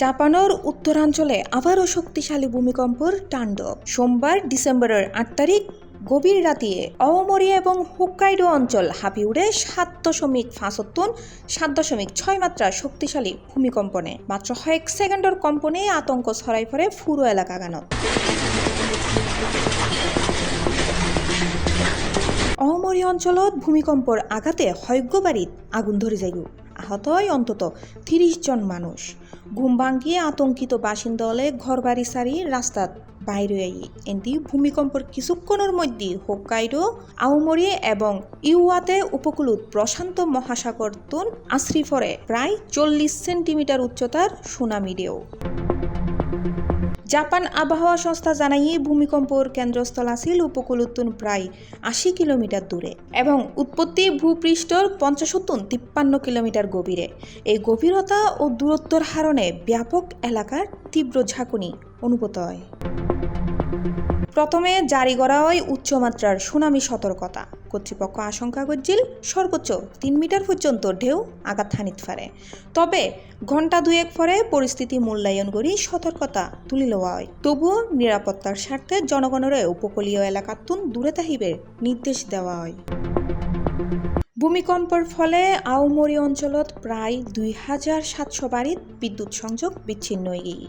জাপানের উত্তরাঞ্চলে আবারও শক্তিশালী ভূমিকম্পের তাণ্ডব। সোমবার ডিসেম্বরের ৮ তারিখ গভীর রাতে আওমোরি এবং হোক্কাইডো অঞ্চল হাঁপি উঠে ৭.৫ ৭.৬ মাত্রার শক্তিশালী ভূমিকম্পনে মাত্র কয়েক সেকেন্ডের কম্পনে আতঙ্ক ছড়াই পড়ে পুরো এলাকা গানত। আওমোরি অঞ্চলত ভূমিকম্পর আঘাতে হয়গ্য বাড়িত আগুন ধরে যায়। আহত হয় অন্তত ৩০ জন মানুষ। ঘুম ভাঙিয়ে আতঙ্কিত বাসিন্দালে ঘর বাড়ি সারি রাস্তাত বাইরে এনতি ভূমিকম্পর কিছুক্ষণের মধ্যে হোক্কাইডো, আওমোরি এবং ইওয়াতে উপকূলত প্রশান্ত মহাসাগর তুন আশ্রি পড়ে প্রায় ৪০ সেন্টিমিটার উচ্চতার সুনামি ঢেউ। জাপান আবহাওয়া সংস্থা জানাই ভূমিকম্পর কেন্দ্রস্থল আছিল উপকূলতুন প্রায় ৮০ কিলোমিটার দূরে এবং উৎপত্তি ভূপৃষ্ঠর ৫৫-৫৩ কিলোমিটার গভীরে। এই গভীরতা ও দূরত্বর কারণে ব্যাপক এলাকার তীব্র ঝাঁকুনি অনুভূত হয়। প্রথমে জারি করা হয় উচ্চমাত্রার সুনামি সতর্কতা। কর্তৃপক্ষ আশঙ্কা করছিল সর্বোচ্চ ৩ মিটার পর্যন্ত ঢেউ আঘাত হানিতে পারে। তবে ঘণ্টা দুয়েক পরে পরিস্থিতি মূল্যায়ন করে সতর্কতা তুলে লওয়া হয়। তবুও নিরাপত্তার স্বার্থে জনগণের উপকূলীয় এলাকাতুন দূরে থাকিবের নির্দেশ দেওয়া হয়। ভূমিকম্পের ফলে আওমোরি অঞ্চলত প্রায় ২৭০০ বাড়িত বিদ্যুৎ সংযোগ বিচ্ছিন্ন হয়ে গিয়ে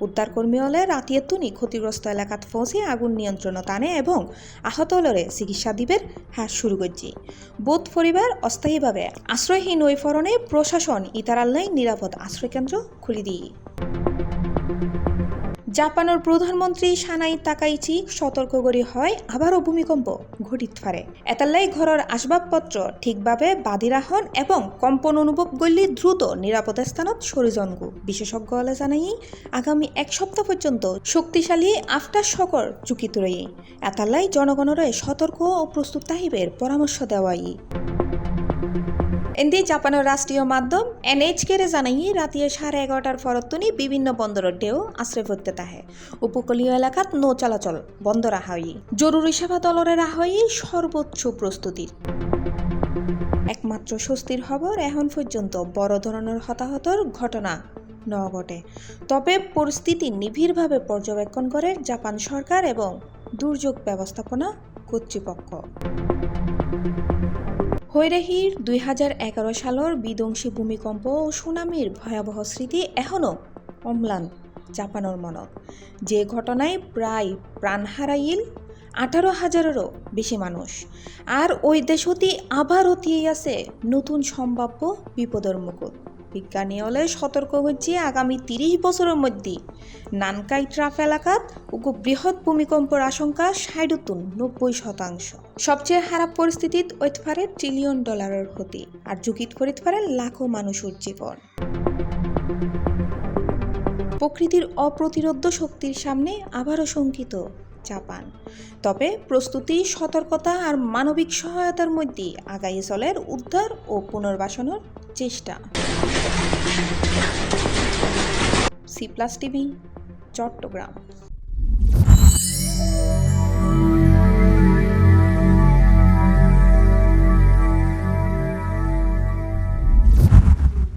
উদ্ধারকর্মী হলে রাতিয়ে তুনি ক্ষতিগ্রস্ত এলাকাত পৌঁছে আগুন নিয়ন্ত্রণত আনে এবং আহত হলরে চিকিৎসা দিবের হাস শুরু করছে। বোধ পরিবার অস্থায়ীভাবে আশ্রয়হীন ওই ফরণে প্রশাসন ইতারাল্লাই নিরাপদ আশ্রয়কেন্দ্র খুলে দিয়ে। জাপানের প্রধানমন্ত্রী সানাই তাকাইচি সতর্ক করি হয় আবারও ভূমিকম্প ঘটিত পারে। এতাল্লাই ঘরের আসবাবপত্র ঠিকভাবে বাঁধি রাখুন এবং কম্পন অনুভব করলে দ্রুত নিরাপদ স্থানত সরে যানগু। বিশেষজ্ঞ হলে জানাই আগামী ১ সপ্তাহ পর্যন্ত শক্তিশালী আফটার শকর ঝুঁকি তুলে এতাল্লাই জনগণের সতর্ক ও প্রস্তুত তাহিবের পরামর্শ দেওয়াই। এনদি জাপানের রাষ্ট্রীয় মাধ্যম NHK জানাই রাতিয়ে 11:30টার ফরতুনি বিভিন্ন বন্দরের ঢেউ আশ্রয় পড়তে তাহে। উপকূলীয় এলাকাত নৌ চলাচল বন্ধ রাখা হয়। জরুরি সেবা দলরে রাখা হয় সর্বোচ্চ প্রস্তুতি। একমাত্র স্বস্তির খবর এখন পর্যন্ত বড় ধরনের হতাহতর ঘটনা ন ঘটে। তবে পরিস্থিতি নিবিড়ভাবে পর্যবেক্ষণ করে জাপান সরকার এবং দুর্যোগ ব্যবস্থাপনা কর্তৃপক্ষ। হৈরাহির ২০১১ সালের বিধ্বংসী ভূমিকম্প ও সুনামির ভয়াবহ স্মৃতি এখনও অম্লান জাপানের মনত। যে ঘটনায় প্রায় প্রাণ হারাইল ১৮,০০০-এরও বেশি মানুষ। আর ওই দেশতি আবার অতিয়ে আছে নতুন সম্ভাব্য বিপদের মুকুট। বিজ্ঞানী হলে সতর্ক হচ্ছে আগামী ৩০ বছরের মধ্যে নানকাই ট্রাফ এলাকাত বৃহৎ ভূমিকম্পের আশঙ্কা ৬০-৯০%। সবচেয়ে খারাপ পরিস্থিতিত হইতে পারে $1 ট্রিলিয়ন ক্ষতি আর ঝুঁকিত করিতে পারে লাখো মানুষের জীবন। প্রকৃতির অপ্রতিরোধ্য শক্তির সামনে আবারও শঙ্কিত জাপান। তবে প্রস্তুতি, সতর্কতা আর মানবিক সহায়তার মধ্যে আগাই চলের উদ্ধার ও পুনর্বাসনের চেষ্টা। C+ TV, Chittagong.